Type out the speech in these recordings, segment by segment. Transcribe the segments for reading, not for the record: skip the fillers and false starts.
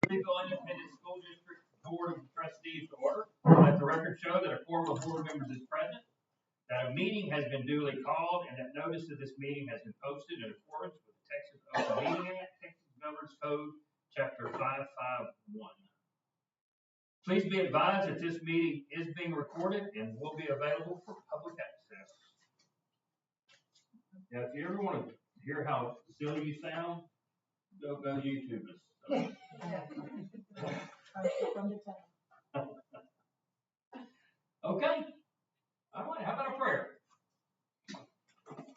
Legal Independent School District Board of Trustees to order. Let the record show that a quorum of board members is present, that a meeting has been duly called, and that notice of this meeting has been posted in accordance with the Texas Open Meeting Act, Texas Governor's Code, Chapter 551. Please be advised that this meeting is being recorded and will be available for public access. Now, if you ever want to hear how silly you sound, go YouTube us. Okay. All right. How about a prayer?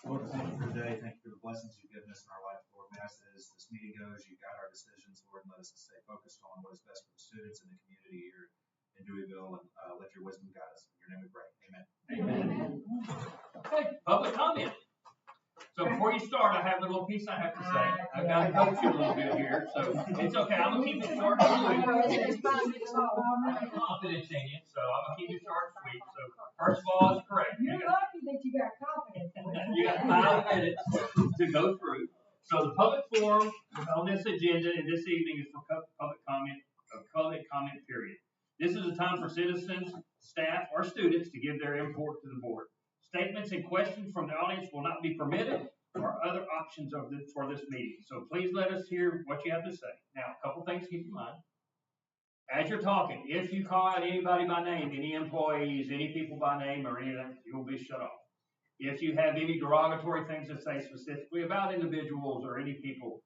Lord, thank you for today. Thank you for the blessings you've given us in our life, Lord. We ask that as this meeting goes, you guide our decisions, Lord, and let us stay focused on what is best for the students and the community here in Deweyville, and let your wisdom guide us. In your name we pray. Amen. Amen. Okay, public comment. So before you start, I have a little piece I have to say. I've got to coach you a little bit here, so it's okay. I'm going to keep it short and sweet. I have confidence in you, so I'm going to keep it short and sweet. So first of all, it's correct. You're lucky that you got confidence. You got 5 minutes to go through. So the public forum on this agenda and this evening is for public comment period. This is a time for citizens, staff, or students to give their input to the board. Statements and questions from the audience will not be permitted or other options for this meeting. So please let us hear what you have to say. Now, a couple things to keep in mind. As you're talking, if you call out anybody by name, any employees, any people by name, or anything, you'll be shut off. If you have any derogatory things to say specifically about individuals or any people,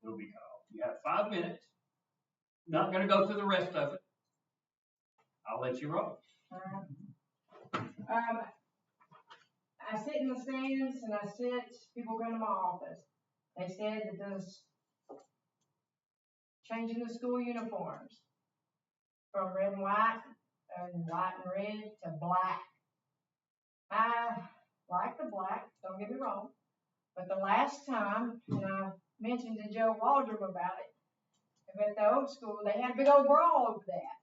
will be cut off. You have 5 minutes. Not going to go through the rest of it. I'll let you roll. I sit in the stands and people come to my office. They said that this changing the school uniforms from red and white and red to black. I like the black, don't get me wrong. But the last time, and I mentioned to Joe Waldron about it, at the old school, they had a big old brawl over that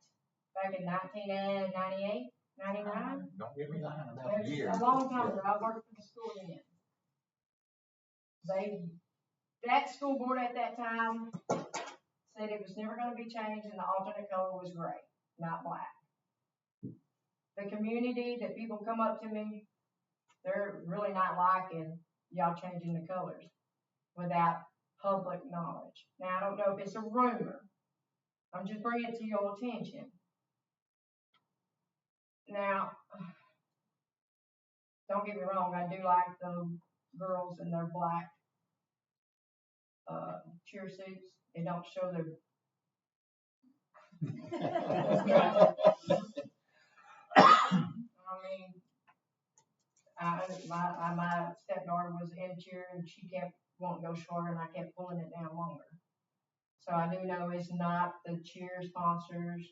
back in 1998. 99? Don't give me that. About a year. A long time ago. I worked for the school then. That school board at that time said it was never going to be changed and the alternate color was gray, not black. The community that people come up to me, they're really not liking y'all changing the colors without public knowledge. Now, I don't know if it's a rumor. I'm just bringing it to your attention. Now, don't get me wrong, I do like the girls in their black cheer suits. They don't show their my stepdaughter was in cheer and she kept wanting to go shorter and I kept pulling it down longer. So I do know it's not the cheer sponsors.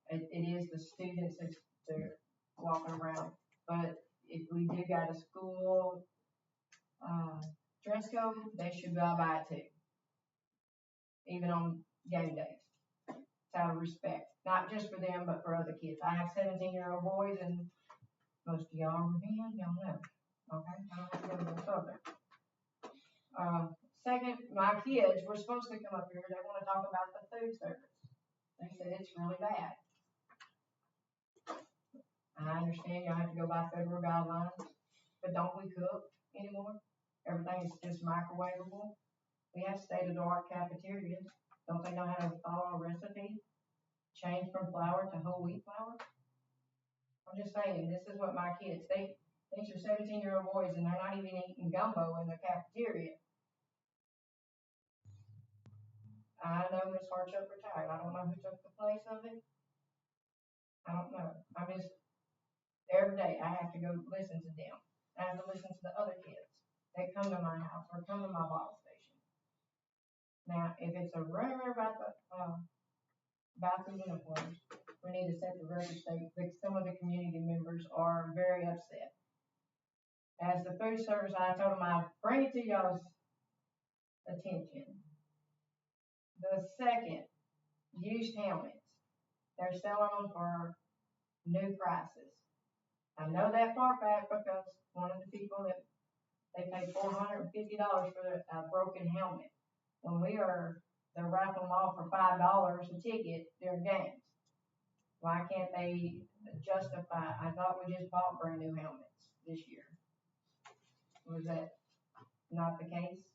It is the students that's they're walking around. But if we do got a school dress code, they should go by it too. Even on game days. It's out of respect. Not just for them, but for other kids. I have 17-year-old boys, and most of y'all are men, y'all know. Okay? I don't have to go to the subject. Second, my kids were supposed to come up here. They want to talk about the food service. They said it's really bad. I understand y'all have to go by federal guidelines, but don't we cook anymore? Everything is just microwavable. We have state-of-the-art cafeterias. Don't they know how to follow a recipe? Change from flour to whole wheat flour? I'm just saying, this is what my kids, these are 17-year-old boys and they're not even eating gumbo in the cafeteria. I know Miss Hartshope retired. I don't know who took the place of it. I don't know. Every day I have to go listen to them. I have to listen to the other kids. They come to my house or come to my bottle station. Now, if it's a rumor about the uniforms, we need to set the record straight. Some of the community members are very upset. As the food service, I told them I'd bring it to y'all's attention. The second, used helmets. They're selling them for new prices. I know that for a fact because one of the people that they paid $450 for a broken helmet. When we are they're raffling off for $5 a ticket during games. Why can't they justify? I thought we just bought brand new helmets this year. Was that not the case?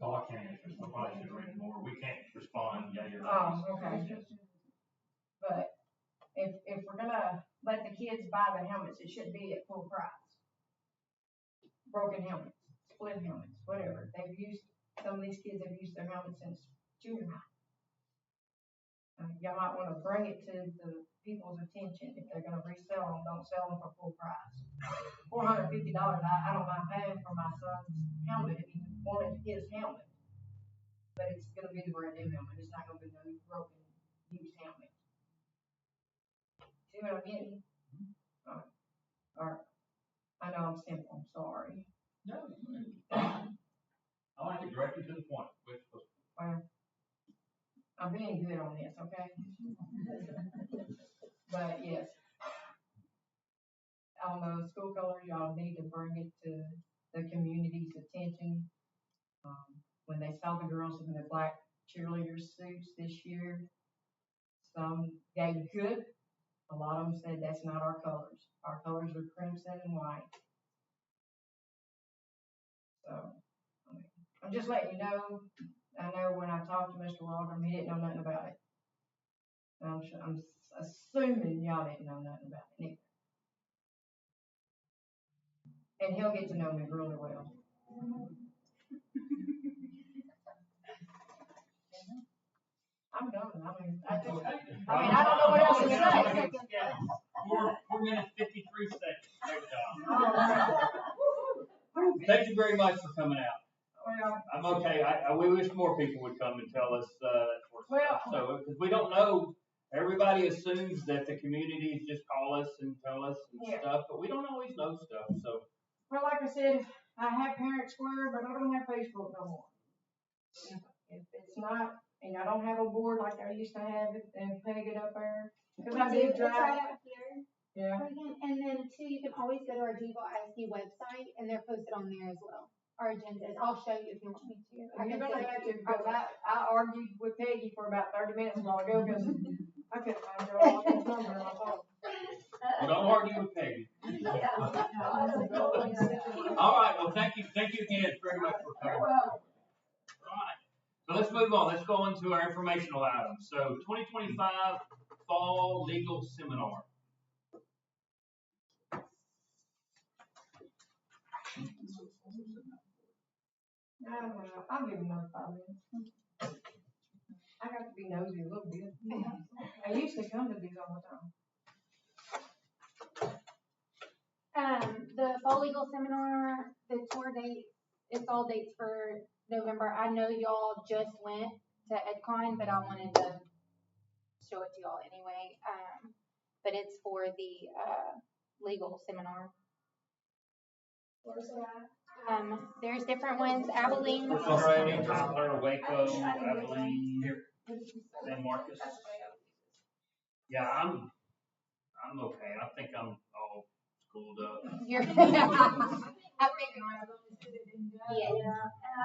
Oh, I can't answer, so probably should read more, we can't respond, yeah, you're Oh, right. okay. But if we're gonna let the kids buy the helmets, it should be at full price. Broken helmets, split helmets, whatever. Some of these kids have used their helmets since junior high. Y'all might wanna bring it to the people's attention. If they're gonna resell them, don't sell them for full price. $450, I don't mind paying for my son's helmet if he wanted his helmet. But it's gonna be the brand new helmet, it's not gonna be no broken, used helmet. See what I mean? Or, I know I'm simple, I'm sorry. No, I like to direct you to the point, which was. Well, I'm being good on this, okay? But yes, on the school colors, y'all need to bring it to the community's attention. When they saw the girls in their black cheerleader suits this year, some gave good. A lot of them said that's not our colors. Our colors are crimson and white. So, I mean, I'm just letting you know. I know when I talked to Mr. Waldron, he didn't know nothing about it. I'm assuming y'all didn't know nothing about it either. And he'll get to know me really well. I'm done. I don't know what else to say. 4 minutes, 53 seconds. Great job. Thank you very much for coming out. Well, I'm okay. We wish more people would come and tell us that sort of stuff. So, because we don't know, everybody assumes that the communities just call us and tell us and stuff, but we don't always know stuff. So, well, like I said, I have Parent Square, but I don't have Facebook no more. If it's not, and I don't have a board like I used to have it and peg it up there. Because I did It's right drive. out here. Yeah. And then too, you can always go to our Duval ISD website and they're posted on there as well. Our agendas. I'll show you if you want me to. You're gonna have to, because I argued with Peggy for about 30 minutes a while ago because I couldn't find your office number on my phone. well, don't argue with Peggy. All right. Well, thank you again very much for coming. All right. So let's move on. Let's go on to our informational items. So 2025 Fall Legal Seminar. I'll give him another 5 minutes. I got to be nosy a little bit. I used to come to these all the time. The fall legal seminar, the tour date, it's all dates for November. I know y'all just went to EdCon, but I wanted to show it to y'all anyway. But it's for the legal seminar. There's different ones. Abilene. Waco, Abilene, San Marcos. Yeah, I'm okay. I think I'm all schooled up. You're Yeah. And I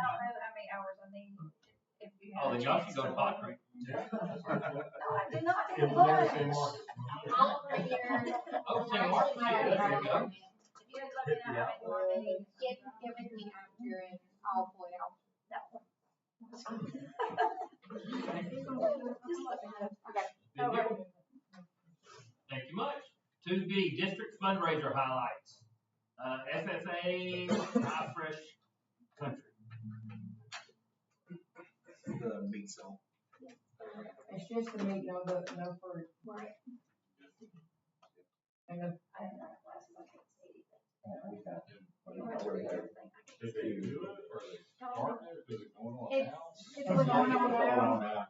don't know how many hours I need. If you have Oh, then y'all should go to Padre. No, I do not. all for your. Oh, San Marcos. Yeah, there you go. If you let me know how many more I need. Give it to me after and I'll pull it out. Just let me know. Okay. Good deal. Thank you much. 2B, district fundraiser highlights. FFA, High Fresh Country. The meat zone. It's just the meat, no fruit. Right. And I didn't know that last time. I can't see Did they do it, or they starting it, is it going on now? it's going on now.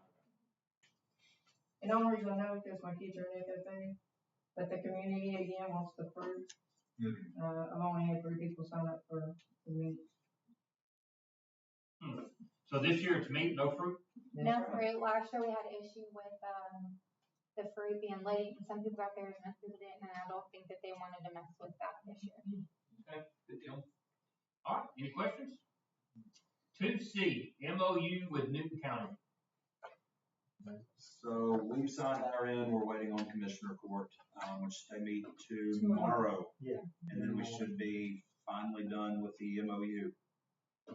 And the only reason I know is because my kids are in FFA, but the community again wants the fruit. I've only had 3 people sign up for the meat. So this year it's meat, no fruit? No fruit. Last year we had an issue with the fruit being late, and some people got theirs and some people didn't, and I don't think that they wanted to mess with that this year. Okay, good deal. All right, any questions? 2C, MOU with Newton County. So we've signed our end, we're waiting on Commissioner Court, which they meet tomorrow. Yeah. And then we should be finally done with the MOU. I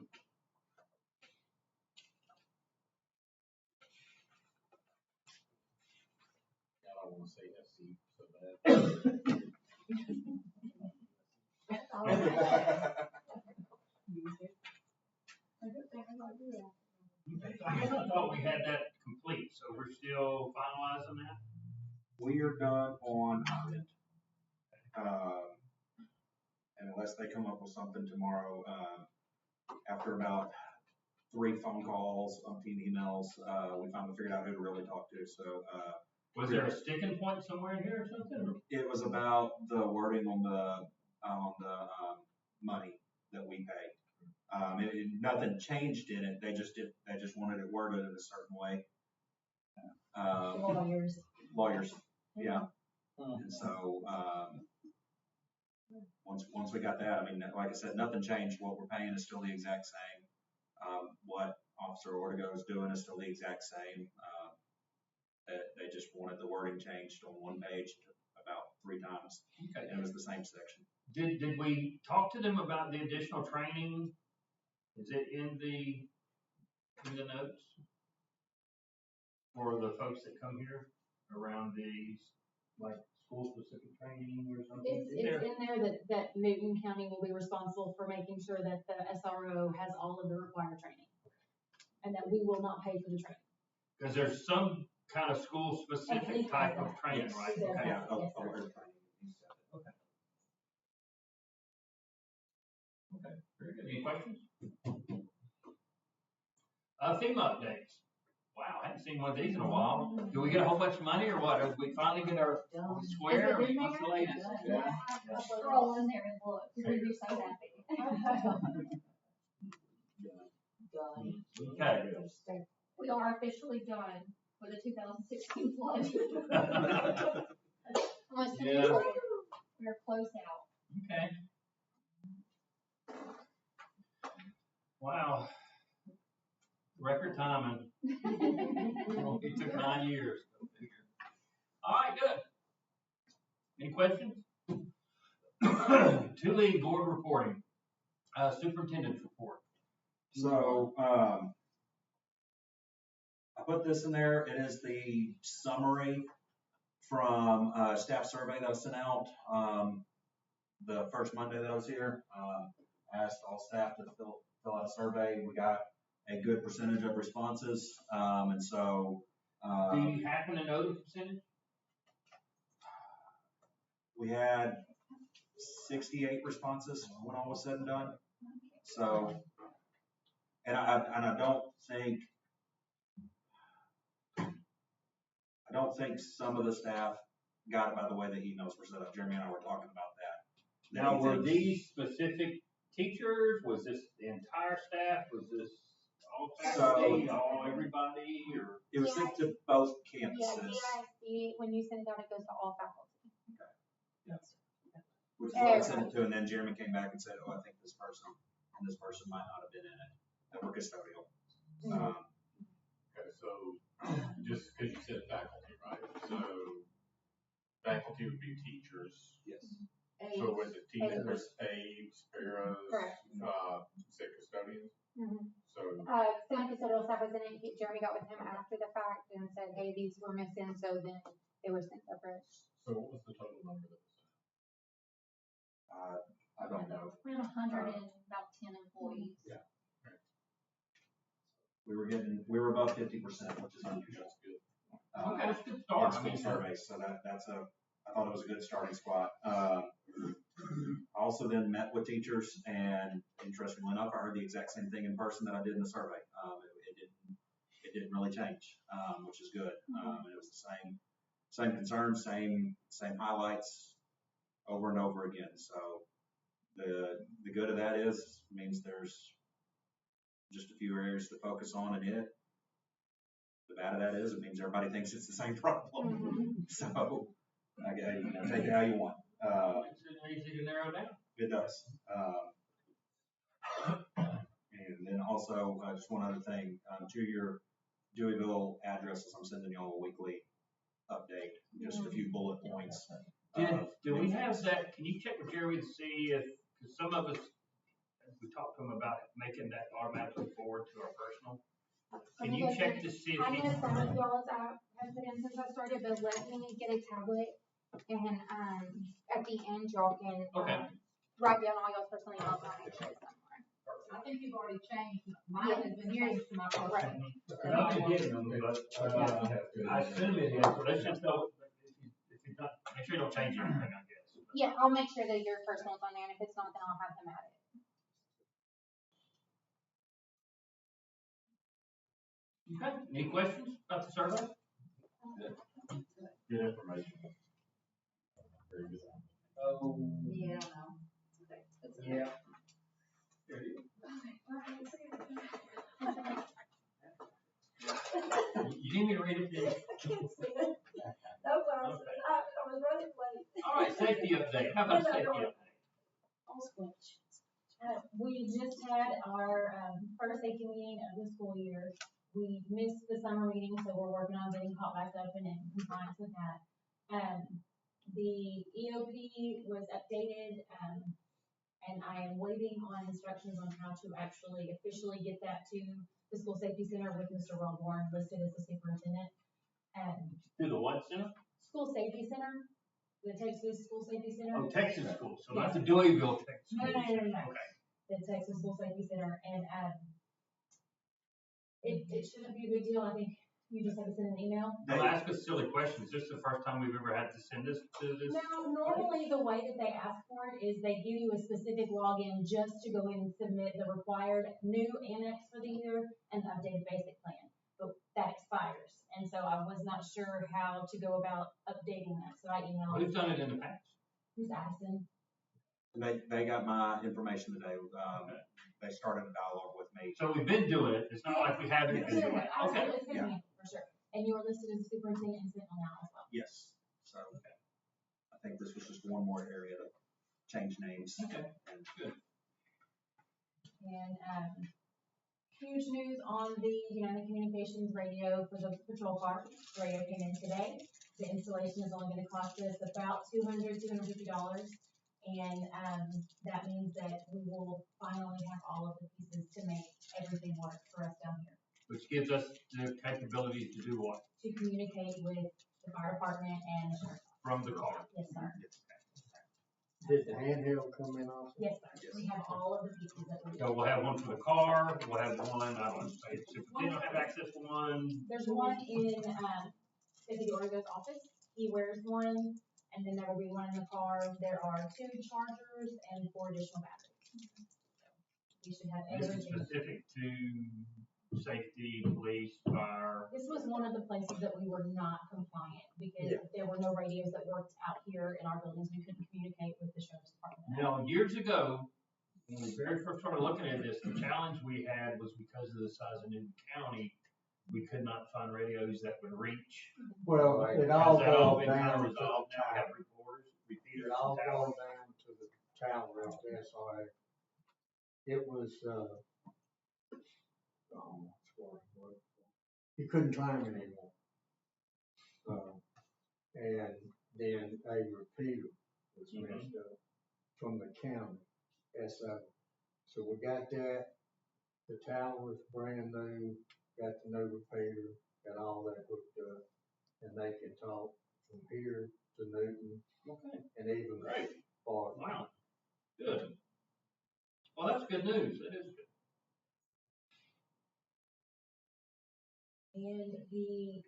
don't wanna say SC so bad. I thought we had that complete, so we're still finalizing that? We are done on our end. And unless they come up with something tomorrow, after about 3 phone calls, umpteen emails, we finally figured out who to really talk to. So, Was there a sticking point somewhere in here or something? it was about the wording on the money that we pay. Nothing changed in it. They just wanted it worded in a certain way. Lawyers, yeah. And so, once we got that, I mean, like I said, nothing changed. What we're paying is still the exact same. What Officer Ortego is doing is still the exact same. They just wanted the wording changed on one page about 3 times. Okay. And it was the same section. Did we talk to them about the additional training? Is it in the notes? For the folks that come here around these, like, school-specific training or something? It's in there that Newton County will be responsible for making sure that the SRO has all of the required training. And that we will not pay for the training. Because there's some kind of school-specific type of training, right? Yes. Okay. Yeah, Yes, sir. alert training. Okay, very good. Any questions? FEMA updates. Wow, I haven't seen one of these in a while. Do we get a whole bunch of money or what? Did we finally get our square? Is it in What's the there? latest? Yeah. Scroll in there and look, you're gonna be so happy. Okay. We are officially done with the 2016 flood. Almost Yeah. finished. We're closed out. Okay. Wow. Record timing. It took 9 years. All right, good. Any questions? 2 league board reporting. Superintendent's report. So, I put this in there. It is the summary from a staff survey that was sent out the first Monday that I was here. Asked all staff to fill out a survey. We got a good percentage of responses, and so Do you happen to know the percentage? we had 68 responses when all was said and done. So, and I don't think some of the staff got it by the way the emails were set up. Jeremy and I were talking about that. Now, were these specific teachers? Was this the entire staff? Was this all faculty, all everybody, or? It was sent to both Yeah, campuses, GIC, when you send it out, it goes to all faculty. which is what I sent it to, and then Jeremy came back and said, oh, I think this person and this person might not have been in it, that were custodial. Okay, so just because you said faculty, right? So faculty would be teachers. Yes. So was it teachers, aides, paras, Correct. say custodians? Mhm. So, Some custodial staff was in it, Jeremy got with him after the fact and said, hey, these were missing, so then they were sent separate. so what was the total number that was I don't know. Around 100 and about 10 employees. Yeah. We were above 50%, which is unusual. That's good. Okay, that's a good start. In school surveys, so I thought it was a good starting spot. I also then met with teachers, and interestingly enough, I heard the exact same thing in person that I did in the survey. It didn't really change, which is good. And it was the same concerns, same highlights over and over again. So the good of that means there's just a few areas to focus on in it. The bad of that is it means everybody thinks it's the same problem. So take it how you want. Makes it easy to narrow down. It does. And And then also, just one other thing, to your Deweyville addresses, I'm sending y'all a weekly update, just a few bullet points. Do we have that, can you check with Jerry to see if, because some of us, we talked to him about making that automatically forward to our personal. Can you check to see if I he? know some of y'all's app has been in since I started, but let me get a tablet and, at the end, y'all can, Okay. write down all y'all's personal emails and I'll make sure it's somewhere. I think you've already changed, mine has been changed to my personal. And I've been getting them, but, I assume it is, so let's just know, if you not, make sure you don't change anything, I guess. Yeah, I'll make sure that your personal's on there, and if it's not, then I'll have them add it. Okay, any questions about the survey? Good information. Very good. Oh. Yeah, Yeah. You didn't even read it, did you? I can't see it. That's why I was, I was running late. All right, safety update, how about safety update? We just had our, first safety meeting of the school year. We missed the summer meeting, so we're working on getting caught back up and in compliance with that. The EOP was updated, and I am waiting on instructions on how to actually officially get that to the school safety center with Mr. Wellborn listed as the superintendent. To the what center? School safety center, the Texas School Safety Center. Oh, Texas school, so not the Deweyville, Texas. No, School. no. Okay. The Texas School Safety Center, and, it shouldn't be a big deal. I think you just have to send an email. I'll ask a silly question, is this the first time we've ever had to send this to this? No, normally the way that they ask for it is they give you a specific login just to go in and submit the required new annex for the year and the updated basic plan, but that expires. And so I was not sure how to go about updating that, so I emailed. Who's done it in the past? Who's Addison? They got my information today. They started a dialogue with me. So we've been doing it, it's not like we haven't been doing it. Okay. It's been handled, for sure. And you were listed as superintendent and sent on out as well. Yes, so I think this was just one more area to change names. Okay, good. And, huge news on the United Communications radio for the patrol car. The radio came in today. The installation is only gonna cost us about $250. And, that means that we will finally have all of the pieces to make everything work for us down here. Which gives us the capabilities to do what? To communicate with the fire department and the sheriff's office. From the car. Yes, sir. Did the handheld come in also? Yes, sir. We have all of the pieces that we. So we'll have one for the car, we'll have one, I don't know, say, superintendent will have access to one. There's one in, Deputy Ortega's office. He wears one, and then there will be one in the car. There are 2 chargers and 4 additional batteries. We should have This is everything. specific to safety, police, fire. This was one of the places that we were not compliant because there were no radios that worked out here in our buildings. We couldn't communicate with the sheriff's department. Now, years ago, when we very first started looking at this, the challenge we had was because of the size of Newton County, we could not find radios that would reach. Well, it Has all that all boils been kind down of to the resolved now? We have tower. reporters, It repeaters, all towers. boils down to the tower at the SRA. It was, you couldn't climb it anymore. And then a repeater was messed up from the county, SO. So we got that, the tower was brand new, got the new repeater, got all that hooked up, and they can talk from here to Newton Okay, and even great. farther. Wow, good. Well, that's good news, that is good. And the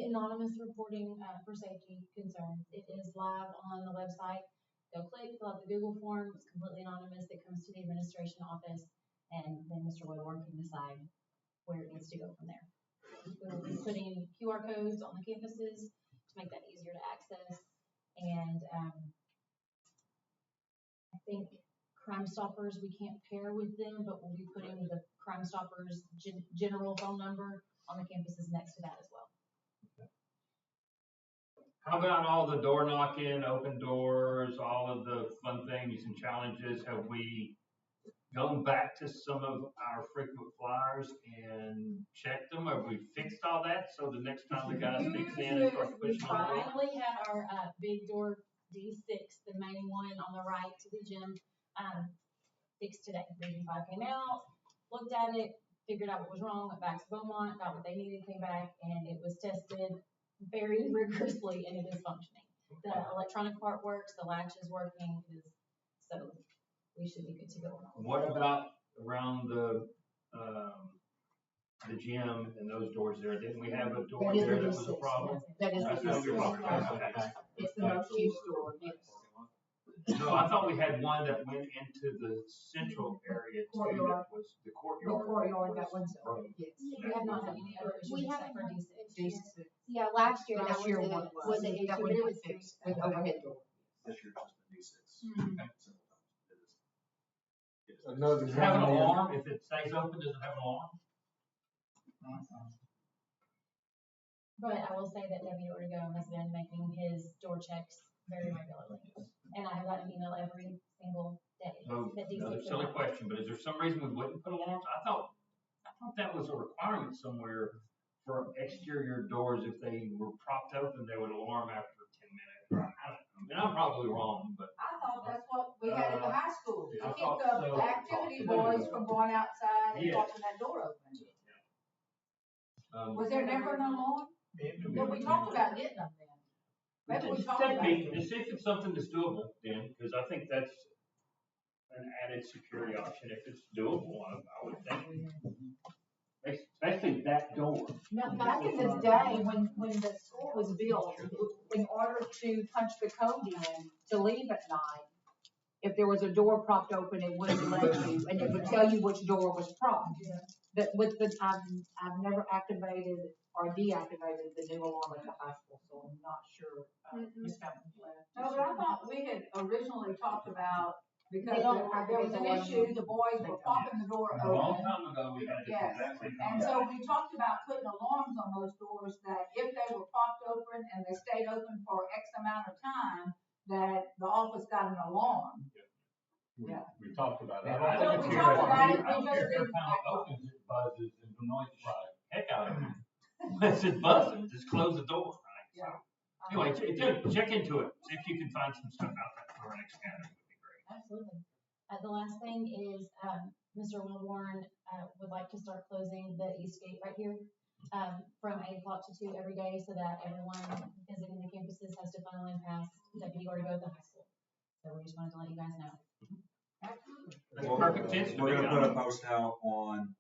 anonymous reporting, for safety concerns, it is live on the website. Go click, fill out the Google form, it's completely anonymous, it comes to the administration office, and then Mr. Wellborn can decide where it needs to go from there. We'll be putting QR codes on the campuses to make that easier to access, and, I think Crime Stoppers, we can't pair with them, but we'll be putting the Crime Stoppers general phone number on the campuses next to that as well. How about all the door knocking, open doors, all of the fun things and challenges? Have we gone back to some of our frequent flyers and checked them? Have we fixed all that? So the next time the guy sticks in and starts We pushing on it? finally had our, big door D6, the main one on the right to the gym, fixed today. Reading 5 came out, looked at it, figured out what was wrong, went back to Beaumont, got what they needed, came back, and it was tested very rigorously, and it is functioning. The electronic part works, the latch is working, so we should be good to go. What about around the gym and those doors there? Didn't we have a door That is there the that was a D6, problem? That is That's the what we're talking D6. about. Okay. It's the most used door, yes. No, I thought we had one that went into the central area too, that was the The courtyard. courtyard, that one's, yes. We have not had any other issues We except haven't for had D6. this year. D6. Yeah, last year that Last year was one was an issue, That but one it got was fixed with overhead door. This year just the D6. Mhm. Okay, several times. It is. Another Does it have an comment. alarm? If it stays open, does it have an alarm? But I will say that Deputy Ortego has been making his door checks very regularly. And I have gotten an email every single day. No, that D6 another is silly happening. question, but is there some reason we wouldn't put alarms? I thought that was a requirement somewhere for exterior doors. If they were propped open, they would alarm after 10 minutes. I don't know. And I'm probably wrong, but I thought that's what we had at the high school, to I keep thought the so. activity boys from going outside and Yes. watching that door open. Was um, there never an alarm? Well, we talked about getting them then. Maybe we talked about it. to see if it's something that's doable, then, because I think that's an added security option. If it's doable, I would think. Especially that door. Now, back in the day, when the school was built, in order to punch the code in to leave at night, if there was a door propped open, it wouldn't let you, and it would tell you which door was propped. But with the, I've never activated or deactivated the new alarm at the high school, so I'm not sure, Ms. Fountain left. No, but I thought we had originally talked about, because They don't there was an issue, the boys were popping the door A long open. time ago, we had this Yes, exact same and so we talked about putting alarms on those doors that if they were popped open and they stayed open for X amount of time, that the office got an alarm. Yeah. We talked about I that. don't No, think we it's talked here. about it, I don't we care just if didn't every time act it on opens, it buzzes and annoys the heck out of me. It's just buzzing, just close the door, right? So, Yeah. anyway, check into it, see if you can find some stuff out there for our next county, would be great. Absolutely. The last thing is, Mr. Wilborn, would like to start closing the east gate right here, from 8 o'clock to 2 every day, so that everyone visiting the campuses has to funnel in past Deputy Ortego at the high school. So we just wanted to let you guys know. Makes perfect sense to me. We're gonna put a post out on,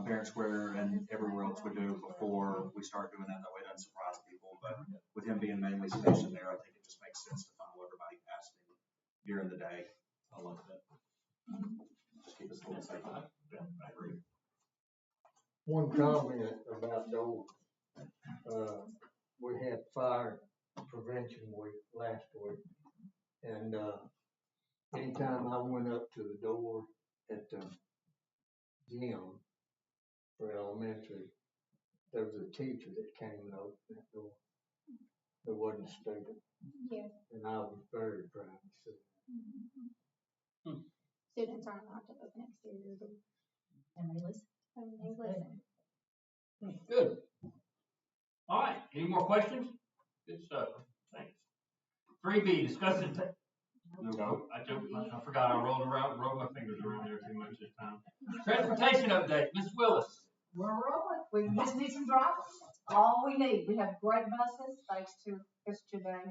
Parent Square and everywhere else we do before we start doing that. That way it doesn't surprise people, but with him being mainly stationed there, I think it just makes sense to funnel everybody past him during the day. I love that. Just keep us a little safe. Yeah, I agree. One comment about doors. We had fire prevention week last week, and, anytime I went up to the door at the gym for elementary, there was a teacher that came and opened that door. There wasn't a student, Yeah, and I was very proud to see. students aren't allowed to open exterior doors. And they listen. And they listen. Good. All right, any more questions? Good stuff, thanks. 3B, discuss and take. No, I forgot, I rolled my fingers around there too much this time. Transportation update, Ms. Willis. We're rolling, we just need some drivers, that's all we need, we have great buses, thanks to yesterday.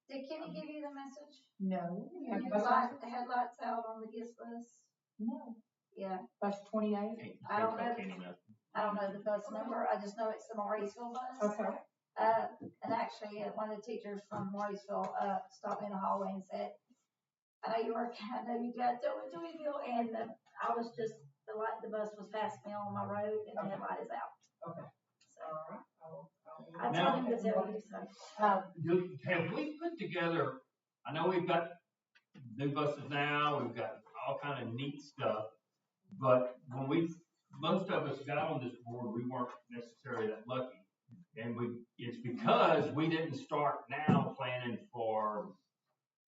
Did Kenny give you the message? No, we have The buses. headlights out on the GIS bus? No, Yeah, bus 28, I don't know the bus number, I just know it's the Mauriceville bus. okay. And actually, one of the teachers from Mauriceville, stopped me in the hallway and said, I know you work, I know you got Deweyville, and I was just, the bus was passing me on my road, and the headlight is out. Okay. So, All I told him to tell you, so. Have we put together, I know we've got new buses now, we've got all kind of neat stuff, but when most of us got on this board, we weren't necessarily that lucky. And it's because we didn't start now planning for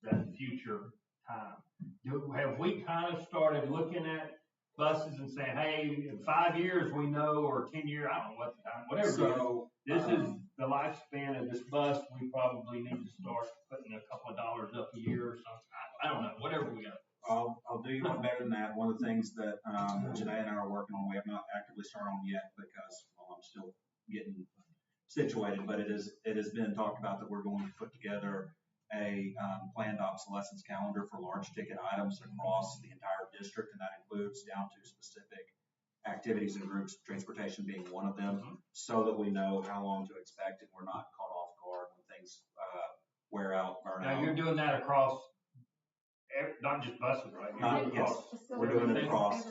that future time. have we kind of started looking at buses and saying, hey, in 5 years we know, or 10 years, I don't know what the time, whatever it is. So, This is the lifespan of this bus. We probably need to start putting a couple of dollars up a year or something. I don't know, whatever we got. I'll do you one better than that. One of the things that, Janae and I are working on, we have not actively started on yet because, well, I'm still getting situated, but it has been talked about that we're going to put together a, planned obsolescence calendar for large ticket items across the entire district, and that includes down to specific activities and groups, transportation being one of them, so that we know how long to expect and we're not caught off guard when things, wear out, burn out. Now, you're doing that across, not just buses, right? You're doing it Yes, across we're doing it across,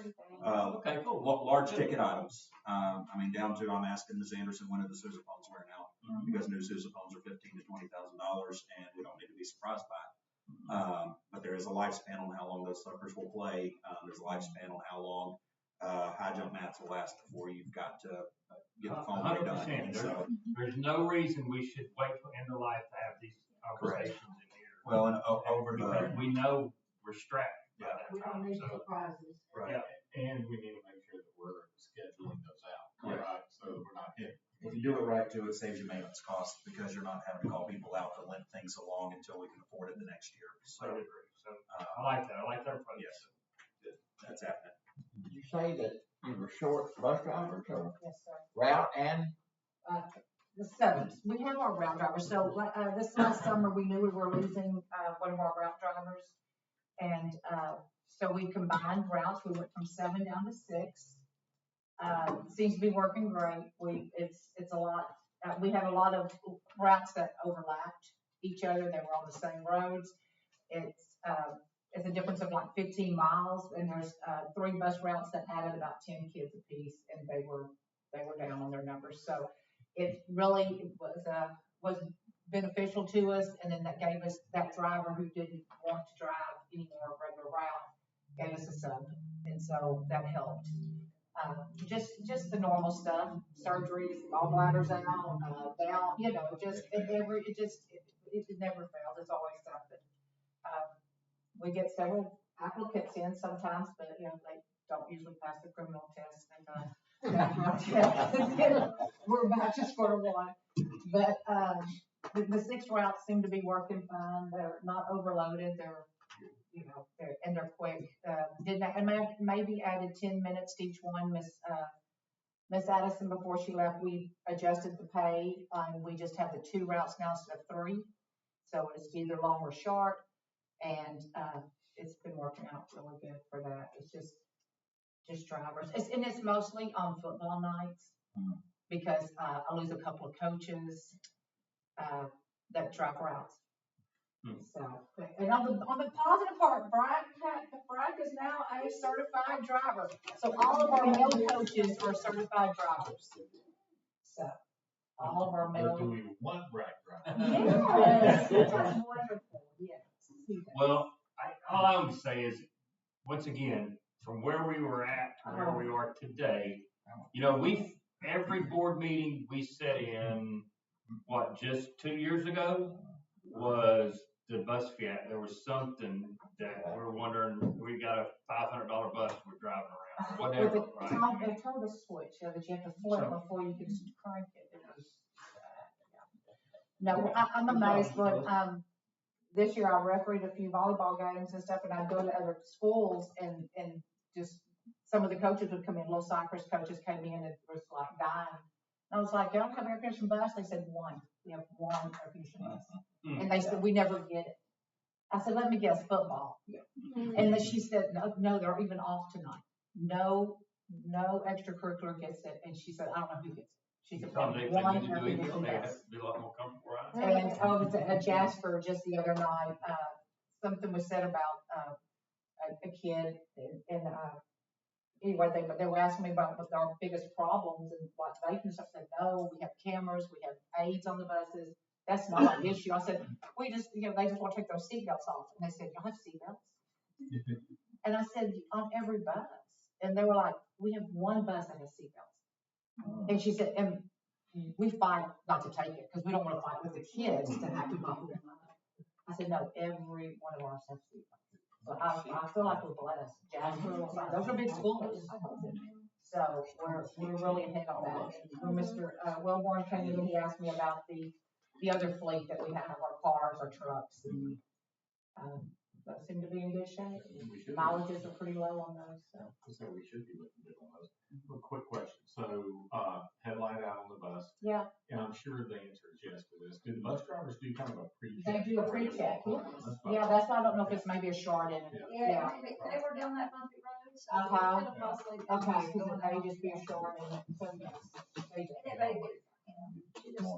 Okay, cool. large ticket items. I mean, down to, I'm asking Ms. Anderson, when are the sousaphones wearing out? Because new sousaphones are $15,000 to $20,000 and we don't need to be surprised by it. But there is a lifespan on how long those suckers will play. There's a lifespan on how long, high jump mats will last before you've got to get the phone redone. 100%. So, There's no reason we should wait till end of life to have these conversations in here. well, and over Because the, we know we're strapped by that We time, don't need so. surprises. right. Yeah. And we need to make sure that we're scheduling those out, Yeah. right? So that we're not hitting. If you do it right too, it saves you maintenance costs because you're not having to call people out to limp things along until we can afford it the next year. So, I agree. So I like that. I like that approach. yes, that's happening. Did you say that you were short bus drivers or Yes, sir. route and? The seventh, we have our route drivers, so, this last summer, we knew we were losing, one of our route drivers. And, so we combined routes, we went from 7 down to 6. Seems to be working great, it's a lot, we had a lot of routes that overlapped each other, they were on the same roads. It's a difference of like 15 miles, and there's, 3 bus routes that added about 10 kids apiece, and they were down on their numbers, so it really was beneficial to us, and then that gave us that driver who didn't want to drive any more regular route, gave us a sub, and so that helped. Just the normal stuff, surgeries, gallbladders out, down, you know, it never fails, it's always something. We get several applicants in sometimes, but, you know, they don't usually pass the criminal test, and, we're back to square one. But, the 6 routes seem to be working fine, they're not overloaded, they're, you know, they're quick. Maybe added 10 minutes to each one. Miss Addison, before she left, we adjusted the pay, we just have the 2 routes now instead of 3. So it's either long or short, and, it's been working out really good for that. It's just drivers. It's mostly on football nights, because, I lose a couple of coaches, that drive routes. So, and on the positive part, Brad is now a certified driver. So all of our male coaches are certified drivers. So all of our male. Do we want Brad drive? Yes, that's wonderful. Yes. Well, all I would say is, once again, from where we were at to where we are today, you know, every board meeting we sat in, just 2 years ago, was the bus fiat. There was something that we're wondering, we got a $500 bus we're driving around, or whatever, With right? a turbo switch, that you have to flip before you can crank it. No, I'm amazed, but, this year I refereed a few volleyball games and stuff, and I'd go to other schools and just, some of the coaches would come in, little soccer coaches came in and was like dying. And I was like, y'all have air conditioning bus? They said 1. We have 1 air conditioning bus. And they said, we never get it. I said, let me guess, football. And then she said, no, they're even off tonight. No extracurricular gets it. And she said, I don't know who gets it. She said, They need to one do air it, conditioning they have bus. to be a lot more comfortable, right? And I was at Jasper just the other night, something was said about, a kid, and anyway, they were asking me about our biggest problems and like vaping and stuff. I said, no, we have cameras, we have aids on the buses. That's not an issue. I said, we just, you know, they just want to take their seatbelts off. And they said, y'all have seatbelts? And I said, on every bus. And they were like, we have 1 bus that has seatbelts. And she said, and we fight not to take it because we don't want to fight with the kids to have to buckle them up. I said, no, every one of ours has seatbelts. So I feel like we're blessed. Jasper, those are big schools. So we're really ahead on that. And when Mr. Wellborn came in, he asked me about the other fleet that we have, our cars, our trucks, and, those seem to be in good shape. We should. Mileages are pretty low on those, so. So we should be looking good on those. A quick question. So, headlight out on the bus. Yeah. And I'm sure the answer is yes to this. Do the bus drivers do kind of a pre-check? They do a pre-check, yeah. Yeah, that's why I don't know if it's maybe a short in it. Yeah, they were down that bumpy road, so it Uh-huh. could have possibly. Okay, because it may just be a short in it, so yes, they do. It may be, she just,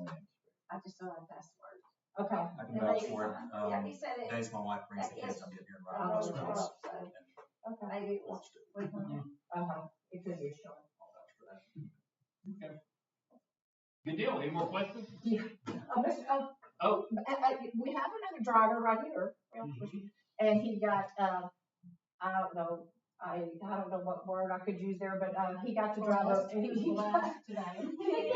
I just saw that password. Okay. I can vouch for it. Yeah, he said it. Days my wife brings the kids, I'm getting here right. Oh, now. so Okay. maybe it was. It could be a short. Okay. Good deal. Any more questions? Yeah. Oh. We have another driver right here. And he got, I don't know what word I could use there, but, he got to drive up. He got today.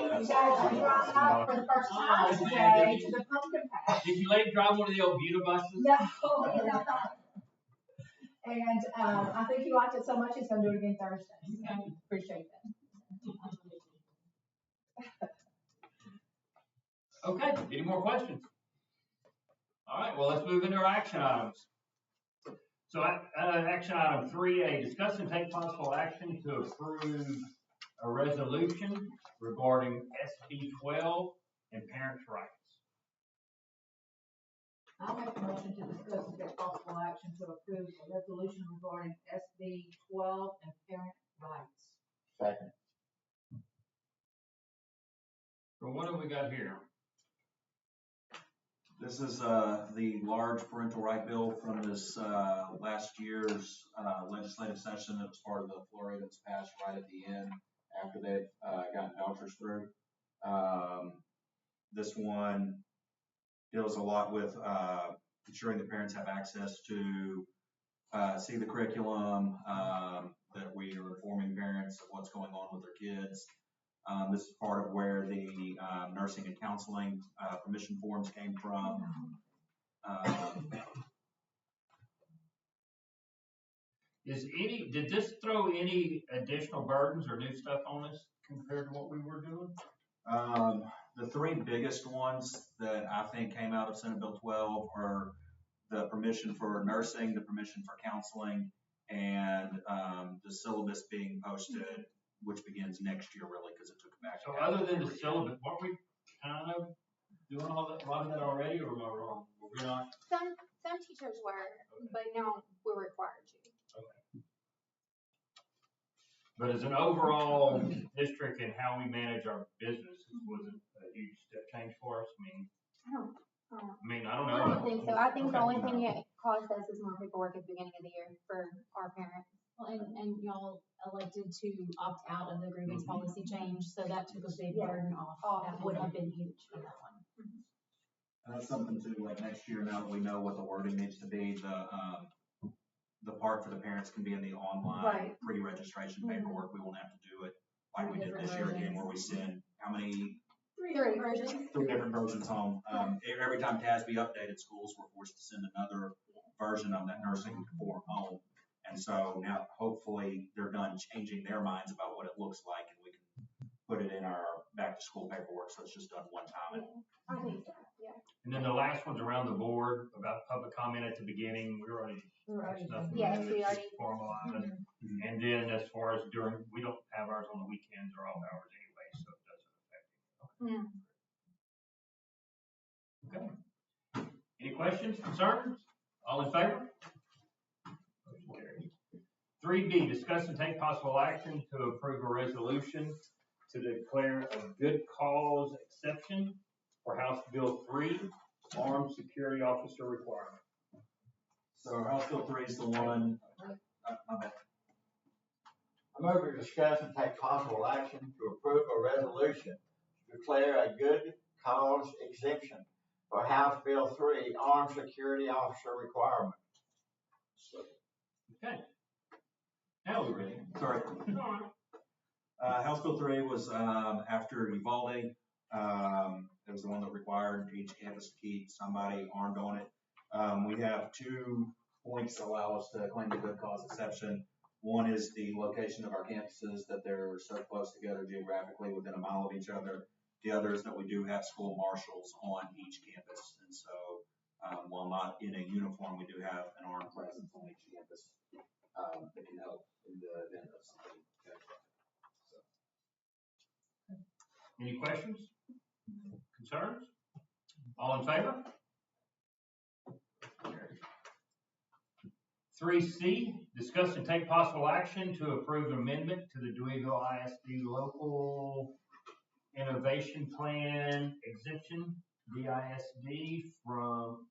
to drive out for the first time today to the pumpkin patch. Did you let him drive one of the old Buta buses? No. And, I think he liked it so much, he's gonna do it again Thursday. I appreciate that. Okay, any more questions? All right, well, let's move into our action items. So, action item 3A, discuss and take possible action to approve a resolution regarding SB 12 and parents' rights. I'll make a motion to discuss and take possible action to approve a resolution regarding SB 12 and parent rights. Second. So what do we got here? This is the large parental right bill from this last year's legislative session that was part of the flurry that was passed right at the end after they've gotten vouchers through. This one deals a lot with ensuring the parents have access to see the curriculum, that we are informing parents of what's going on with their kids. This is part of where the nursing and counseling permission forms came from. Did this throw any additional burdens or new stuff on us compared to what we were doing? The three biggest ones that I think came out of Senate Bill 12 are the permission for nursing, the permission for counseling, and the syllabus being posted, which begins next year really because it took it back. So other than the syllabus, weren't we kind of doing a lot of that already, or am I wrong? Were we not? Some teachers were, but now we're required to. Okay. But as an overall district and how we manage our business, wasn't a huge step change for us. I don't know. I don't think so. I think the only thing it caused us is more paperwork at the beginning of the year for our parents. Well, and y'all elected to opt out of the grievance policy change, so that took a big burden off. That would have been huge for that one. And that's something too, like next year, now that we know what the wording needs to be, the part for the parents can be in the online pre-registration paperwork. We won't have to do it like we did this year again, where we send how many? Three versions. 3 different versions home. Every time TASB updated schools, we're forced to send another version of that nursing form home. And so now hopefully they're done changing their minds about what it looks like, and we can put it in our back to school paperwork. So it's just done one time. Yeah, I think so. Yeah. And then the last one's around the board about public comment at the beginning. We already. Yes, we already formalized. And then as far as we don't have ours on the weekends or off hours anyway, so it doesn't affect it. Okay. Any questions, concerns? All in favor? 3B, discuss and take possible action to approve a resolution to declare a good cause exception for House Bill 3, armed security officer requirement. So House Bill 3 is the one. My bad. I move to discuss and take possible action to approve a resolution to declare a good cause exemption for House Bill 3, armed security officer requirement. Okay. Now we're ready. Sorry. House Bill 3 was after Uvalde. It was the one that required each campus to keep somebody armed on it. We have 2 points allow us to claim the good cause exception. One is the location of our campuses, that they're so close together geographically within a mile of each other. The other is that we do have school marshals on each campus. And so, while not in a uniform, we do have an armed presence on each campus that can help in the event of something catastrophic. Any questions? Concerns? All in favor? 3C, discuss and take possible action to approve amendment to the Deweyville ISD Local Innovation Plan exemption, DISD, from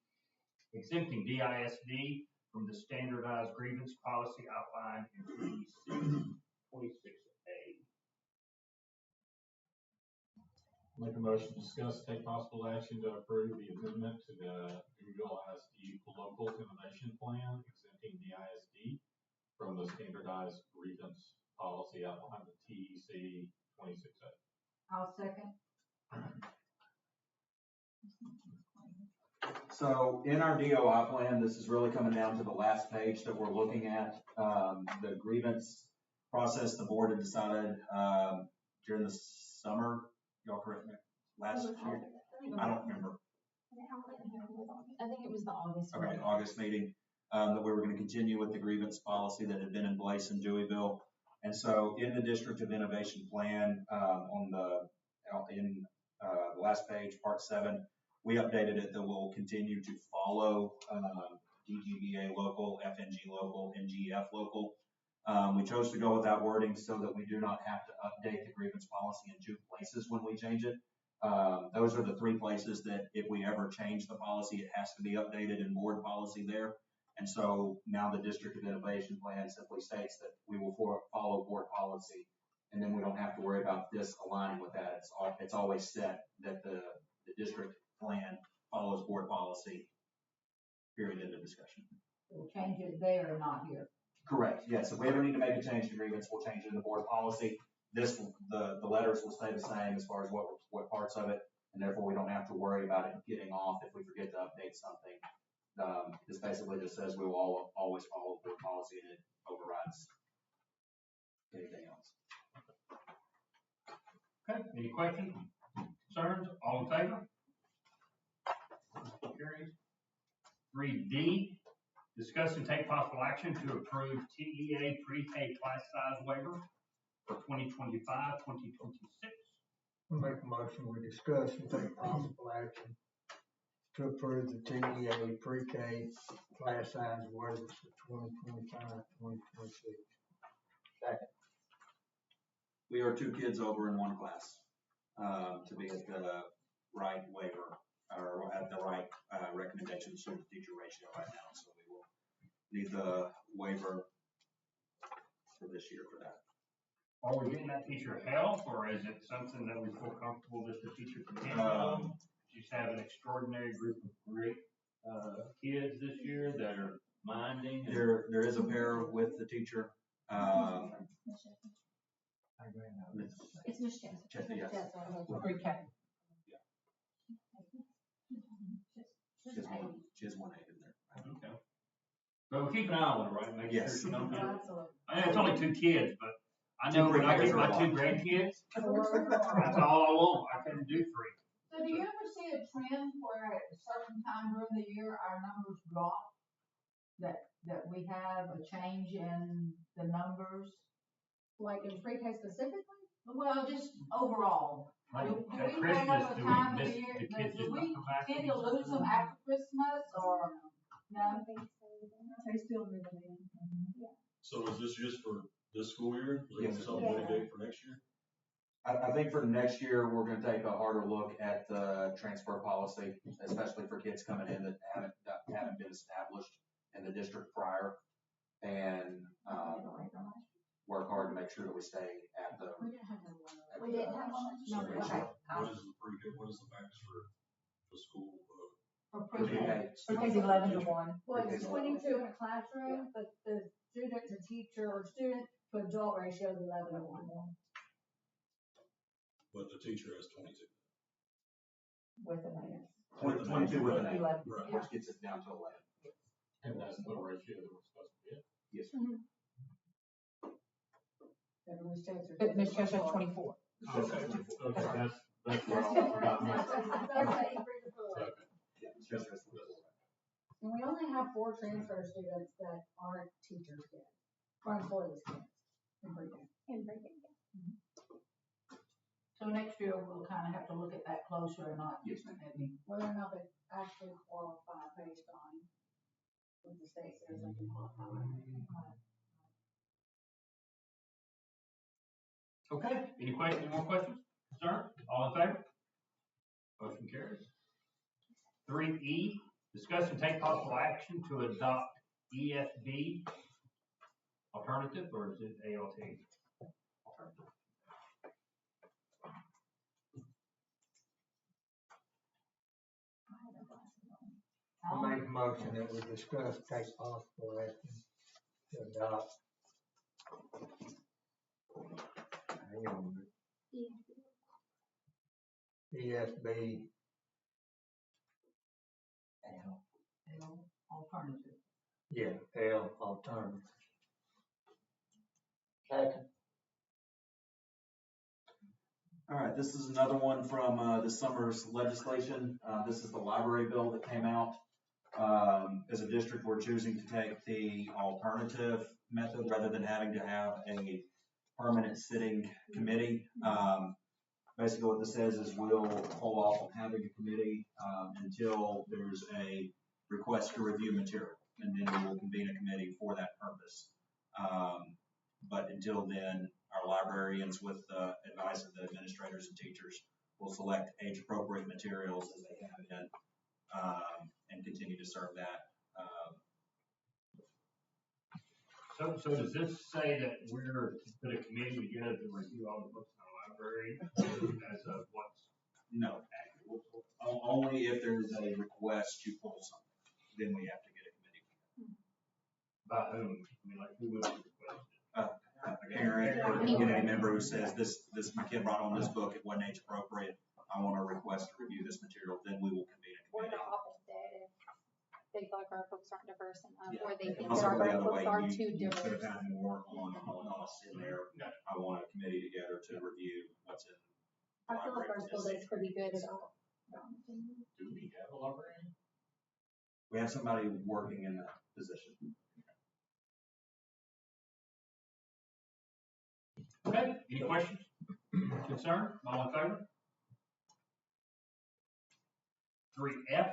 exempting DISD from the standardized grievance policy outlined in 26A. Make a motion to discuss, take possible action to approve the amendment to the Deweyville ISD Local Innovation Plan, exempting DISD from the standardized grievance policy outlined in TEC 26A. I'll second. So in our DOI plan, this is really coming down to the last page that we're looking at. The grievance process, the board had decided during the summer, y'all correct me, last year, I don't remember. I think it was the August. Okay, August meeting, that we were going to continue with the grievance policy that had been in place in Deweyville. And so in the District of Innovation Plan, in the last page, part 7, we updated it that we'll continue to follow DGBA local, FNG local, NGF local. We chose to go with that wording so that we do not have to update the grievance policy in 2 places when we change it. Those are the 3 places that if we ever change the policy, it has to be updated in board policy there. And so now the District of Innovation Plan simply states that we will follow board policy, and then we don't have to worry about this aligning with that. It's always set that the district plan follows board policy, period, end of discussion. We'll change it there, not here. Correct, yes. If we ever need to make a change to grievance, we'll change it in the board policy. The letters will stay the same as far as what parts of it, and therefore we don't have to worry about it getting off if we forget to update something. This basically just says we will always follow board policy, and it overrides anything else. Okay, any questions, concerns? All in favor? Carries. 3D, discuss and take possible action to approve TEA pre-K class size waiver for 2025-2026. I'll make a motion, we discuss and take possible action to approve the TEA pre-K class size waivers for 2025-2026. Second. We are 2 kids over in 1 class to be at the right waiver or at the right recommendation to the teacher ratio right now. So we will need the waiver for this year for that. Are we getting that teacher help, or is it something that we feel comfortable that the teacher can handle? Just have an extraordinary group of great kids this year that are minding. There is a pair with the teacher. It's Miss Jessica. Yes. Pre-K. She has 1 8 in there. Okay. But we keep an eye on her, right? Make sure Yes. she don't get it. Absolutely. I know it's only 2 kids, but I know when I get my 2 grandkids, that's all I want. I couldn't do 3. So do you ever see a trend where at a certain time during the year, our numbers drop? That we have a change in the numbers? Like in pre-K specifically? Well, just overall. Like Do at we Christmas, have a do time we of miss the year, the kids do just not we come back? tend to lose them after Christmas or no? They still moving in. So is this just for this school year? Is Yes. there something to mitigate for next year? I think for next year, we're going to take a harder look at the transfer policy, especially for kids coming in that haven't been established in the district prior, and work hard to make sure that we stay at the. We didn't have one. So Okay. what is the what is the max for the school? For For pre-K, pre-K. pre-K's 11 to 1. Well, it's 22 in a classroom, but the student to teacher or student to adult ratio is 11 to 1. But the teacher has 22. With an 8. 22 with an 8, Right. which gets it down to 11. And that's the ratio that we're supposed to get. Yes, sir. But Ms. Chester, 24. Okay, that's where I got mixed up. Okay. Yeah, it's just as little. And we only have 4 transfer students that aren't teachers yet, or employees yet. in Breeden. So next year, we'll kind of have to look at that closer or not. Yes, ma'am. Maybe. Whether or not they actually qualify based on what the state says they can qualify. Okay, any more questions, concerns? All in favor? Motion carries. 3E, discuss and take possible action to adopt EFB alternative, or is it ALT? Alternative. I make a motion that we discuss, take possible action to adopt. Hang on a minute. ESB. Alternative. Yeah, L alternative. Second. All right, this is another one from this summer's legislation. This is the library bill that came out. As a district, we're choosing to take the alternative method rather than having to have a permanent sitting committee. Basically what this says is we'll hold off on having a committee until there's a request to review material, and then we will convene a committee for that purpose. But until then, our librarians, with the advice of the administrators and teachers, will select age-appropriate materials as they have been, and continue to serve that. So does this say that we're to put a committee together to review all the books in our library as of what's? No, only if there's a request to pull something, then we have to get a committee. By whom? I mean, like, who would request it? A parent or any member who says this my kid brought on this book, it wasn't age appropriate, I want to request to review this material, then we will convene a Or the committee. opposite, if they feel like our books aren't diverse enough, Yeah. or they think Also, that the our other books way, are you too could have diverse. had more on us in there. I want a committee together to review what's in. I feel like our school does pretty good at all. Do we have a librarian? We have somebody working in that position. Okay, any questions? Concern? All in favor? 3F,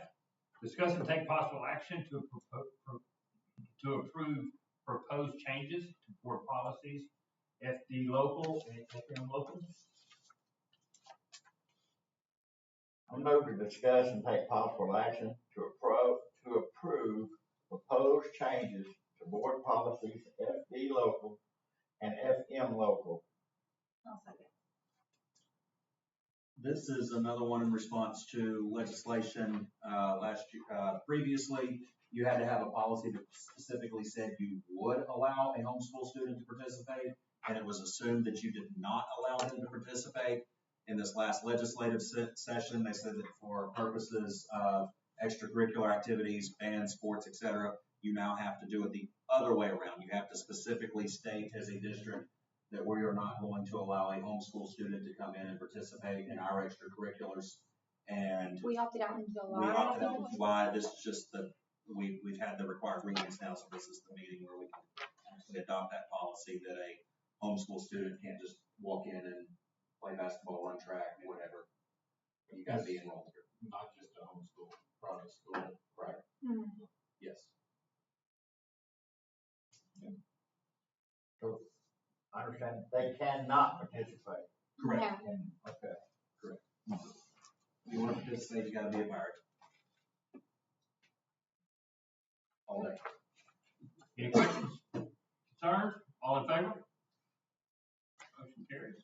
discuss and take possible action to approve proposed changes to board policies, FD local and FM local. I move to discuss and take possible action to approve proposed changes to board policies FD local and FM local. I'll second. This is another one in response to legislation last year. Previously, you had to have a policy that specifically said you would allow a homeschool student to participate, and it was assumed that you did not allow them to participate. In this last legislative session, they said that for purposes of extracurricular activities, band, sports, etc., you now have to do it the other way around. You have to specifically state as a district that we are not going to allow a homeschool student to come in and participate in our extracurriculars. And We opted out in July. we opted out in July. This is just we've had the required readings now, so this is the meeting where we can actually adopt that policy that a homeschool student can't just walk in and play basketball, run track, whatever. You gotta be enrolled here. Not just a homeschool, private school. Right. Mm-hmm. Yes. So I understand they cannot participate. Correct. Yeah. Okay. Correct. If you want to participate, you gotta be a pirate. All day. Any questions? Concerns? All in favor? Motion carries.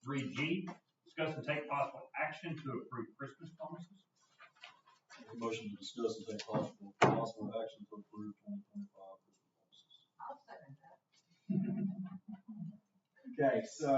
3G, discuss and take possible action to approve Christmas bonuses. Motion to discuss and take possible action to approve 2025 Christmas bonuses. I'll second that. Okay, so,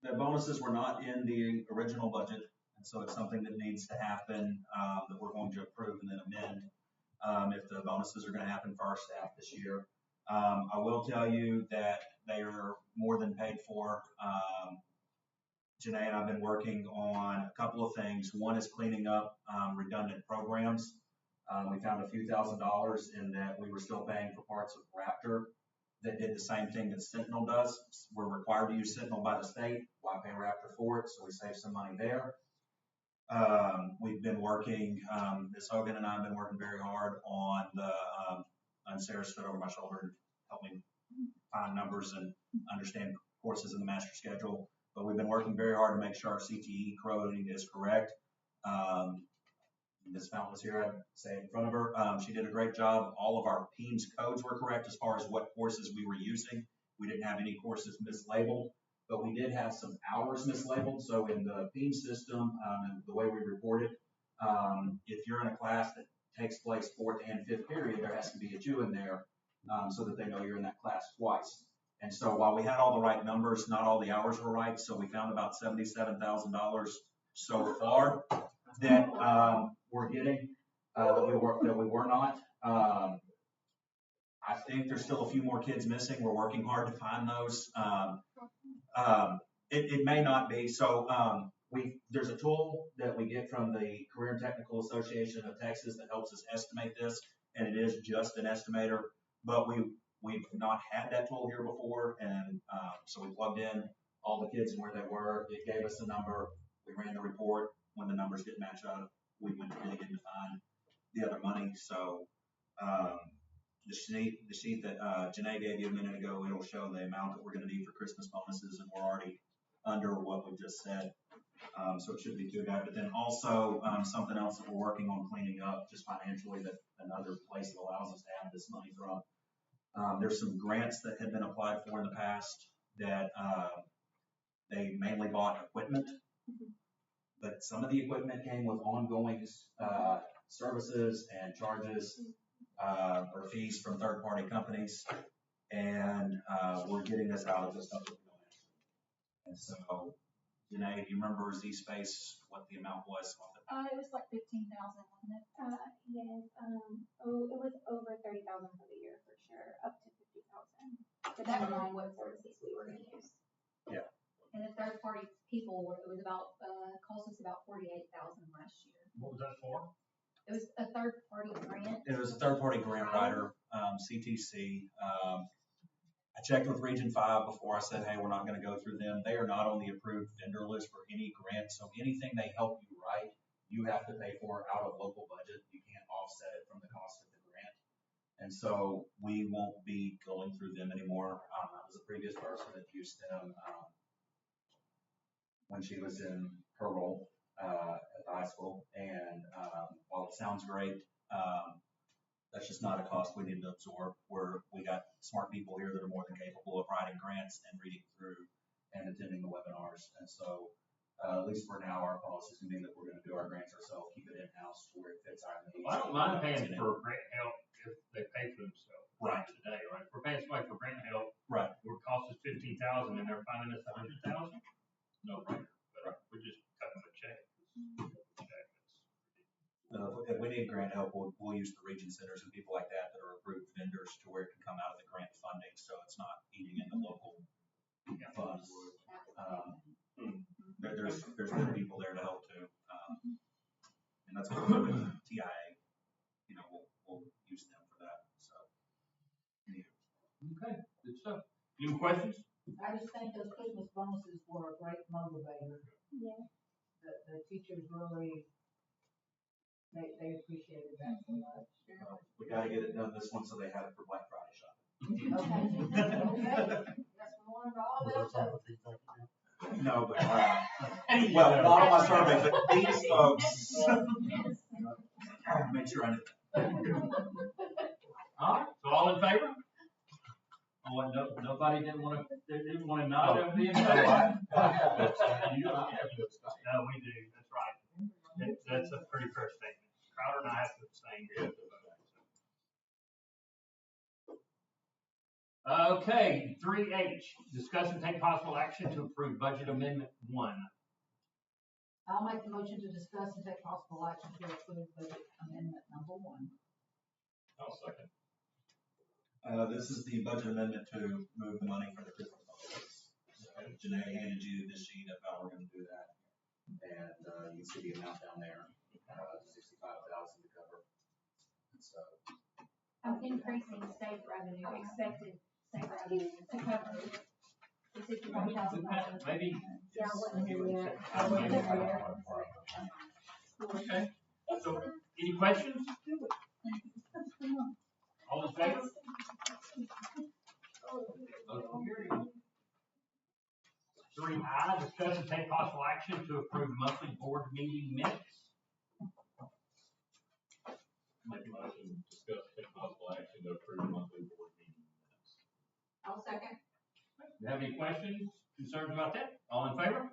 the bonuses were not in the original budget, and So it's something that needs to happen, that we're going to approve and then amend, if the bonuses are gonna happen for our staff this year. I will tell you that they are more than paid for. Janae and I have been working on a couple of things. One is cleaning up, redundant programs. We found a few $1,000s in that we were still paying for parts of Raptor that did the same thing that Sentinel does. We're required to use Sentinel by the state. Why pay Raptor for it? So we save some money there. We've been working, Ms. Hogan and I have been working very hard on the, on Sarah's foot over my shoulder and helping find numbers and understand courses in the master schedule. But we've been working very hard to make sure our CTE coding is correct. Ms. Fountain was here, I'd say it in front of her. She did a great job. All of our PEAMS codes were correct as far as what courses we were using. We didn't have any courses mislabeled, but we did have some hours mislabeled. So in the PEAMS system, and the way we report it, if you're in a class that takes place 4th and 5th period, there has to be a 2 in there, so that they know you're in that class twice. And so while we had all the right numbers, not all the hours were right. So we found about $77,000 so far that we're getting, that we were not. I think there's still a few more kids missing. We're working hard to find those. It may not be. So there's a tool that we get from the Career and Technical Association of Texas that helps us estimate this, and it is just an estimator. But we've not had that tool here before, and so we plugged in all the kids and where they were. It gave us a number. We ran the report. When the numbers didn't match up, we went to dig in to find the other money. So the sheet that Janae gave you a minute ago, it'll show the amount that we're going to need for Christmas bonuses, and we're already under what we just said. So it shouldn't be too bad. But then also something else that we're working on cleaning up just financially, that another place that allows us to have this money from. There's some grants that had been applied for in the past that they mainly bought equipment, but some of the equipment came with ongoing services and charges or fees from third-party companies, and we're getting this out of the stuff that we don't have. And so, Janae, do you remember Z-Space, what the amount was? It was like 15,000, wasn't it? Yes, it was over 30,000 for the year for sure, up to 50,000, depending on what services we were gonna use. Yeah. And the third party people it was about, cost us about 48,000 last year. What was that for? It was a third party grant. It was a third-party grant writer, CTC. I checked with Region 5 before I said, hey, we're not going to go through them. They are not on the approved vendor list for any grant, so anything they help you write, you have to pay for out of local budget. You can't offset it from the cost of the grant. And so we won't be going through them anymore. That was a previous person that used them when she was in her role at the high school. And while it sounds great, that's just not a cost we need to absorb. We got smart people here that are more than capable of writing grants and reading through and attending the webinars. And so, at least for now, our policy is going to be that we're going to do our grants ourselves, keep it in-house to where it fits our needs. Well, I don't mind paying for grant help if they pay for themselves. Right. Today, right? If we're paying somebody for grant help, right, where it costs us 15,000 and they're finding us 100,000, no brainer. But we're just cutting them a check. If we need grant help, we'll use the region centers and people like that are approved vendors to where it can come out of the grant funding, so it's not eating into local funds. There's good people there to help too, and that's what we're doing with TIA. You know, we'll use them for that. So, okay, good stuff. Any questions? I just think those Christmas bonuses were a great motivator. Yeah. The teachers really, they appreciated that so much. we got to get it done this one so they have it for Black Friday shopping. Okay. That's one of all those. No, but well, not on my survey, but these folks. Make sure I know. All right, so all in favor? Oh, and nobody didn't want to nod over the end. No, we do. That's right. That's a pretty fair statement. Crowder and I have to abstain. Okay, 3H, discuss and take possible action to approve budget amendment 1. I'll make the motion to discuss and take possible action to approve budget amendment number 1. I'll second. This is the budget amendment to move the money for the Christmas holidays. Janae handed you this sheet of how we're gonna do that. And, you can see the amount down there, 65,000 to cover. So, I'm increasing state revenue, expected state revenue to cover the $65,000. Maybe. Yeah, I wasn't here yet. I wasn't here. Okay, so, any questions? All in favor? Motion carried. 3I, discuss and take possible action to approve monthly board meeting minutes. Make a motion, discuss, take possible action to approve monthly board meeting minutes. I'll second. Do you have any questions, concerns about that? All in favor?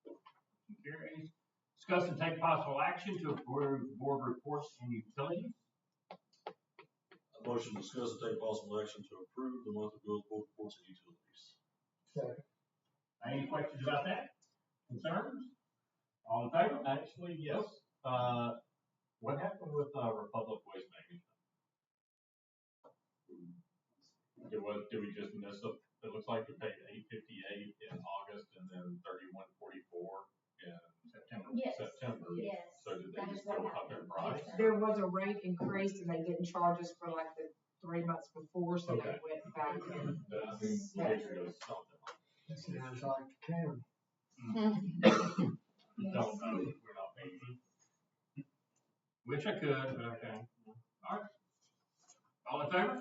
Motion carries. Discuss and take possible action to approve board reports and utilities. A motion to discuss and take possible action to approve the monthly bills, board reports, and utilities. Second. Any questions about that? Concerns? All in favor? Actually, yes. What happened with Republic Waste Management? Did we just miss it? It looks like we paid $858 in August and then $31.44 in September. Yes. Yes. So did they That is just go what up their happened. price? Yes, There was a rate increase and they didn't charge us for like the 3 months before, so they Okay. went back and. I mean, maybe it was something like That sounds like the county. Don't know, we're not paying. Wish I could, but okay. All right. All in favor?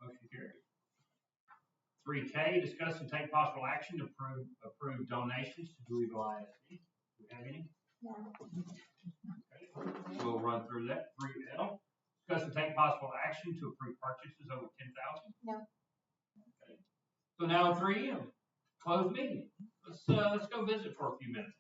Motion carried. 3K, discuss and take possible action to approve donations to Louisville ISD. Do we have any? No. Okay. We'll run through that. 3L, discuss and take possible action to approve purchases over 10,000. No. Okay. So now 3M, closed meeting. Let's go visit for a few minutes.